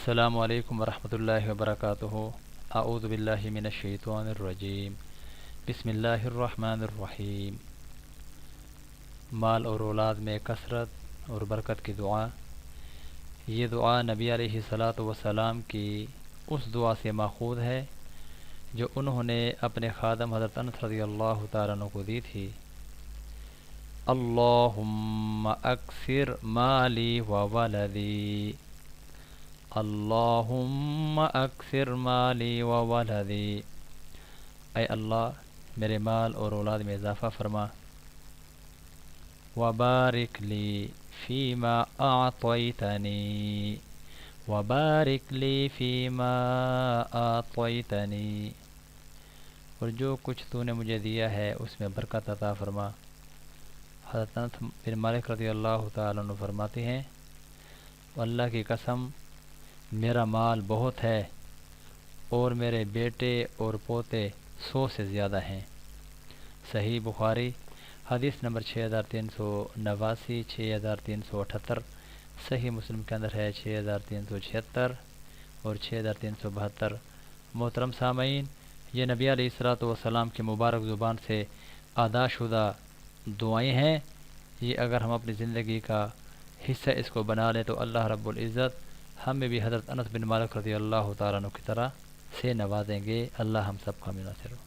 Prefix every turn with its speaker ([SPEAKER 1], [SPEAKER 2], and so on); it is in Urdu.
[SPEAKER 1] السلام علیکم ورحمۃ اللہ وبرکاتہ۔ اعوذ باللہ من الشیطان الرجیم، بسم اللہ الرحمن الرحیم۔ مال اور اولاد میں کثرت اور برکت کی دعا۔ یہ دعا نبی علیہ الصلاۃ والسلام کی اس دعا سے ماخوذ ہے جو انہوں نے اپنے خادم حضرت انس رضی اللہ تعالیٰ عنہ کو دی تھی۔ اللہم اکثر مالی و ولدی، اللہم اکثر مالی و ولدی، اے اللہ میرے مال اور اولاد میں اضافہ فرما۔ وبارک لی فیما اعطیتنی، وبارک لی فیما اعطیتنی، اور جو کچھ تو نے مجھے دیا ہے اس میں برکت عطا فرما۔ حضرت انس بن مالک رضی اللہ تعالیٰ عنہ فرماتے ہیں، اللہ کی قسم میرا مال بہت ہے اور میرے بیٹے اور پوتے 100 سے زیادہ ہیں۔ صحیح بخاری حدیث نمبر 6389، 6378۔ صحیح مسلم کے اندر ہے 6376 اور 6372۔ محترم سامعین، یہ نبی علیہ الصلوۃ والسلام کی مبارک زبان سے ادا شدہ دعائیں ہیں۔ یہ اگر ہم اپنی زندگی کا حصہ اس کو بنا لیں تو اللہ رب العزت ہمیں بھی حضرت انس بن مالک رضی اللہ تعالیٰ عنہ کی طرح سے نوازیں گے۔ اللہ ہم سب کا مناصر ہو۔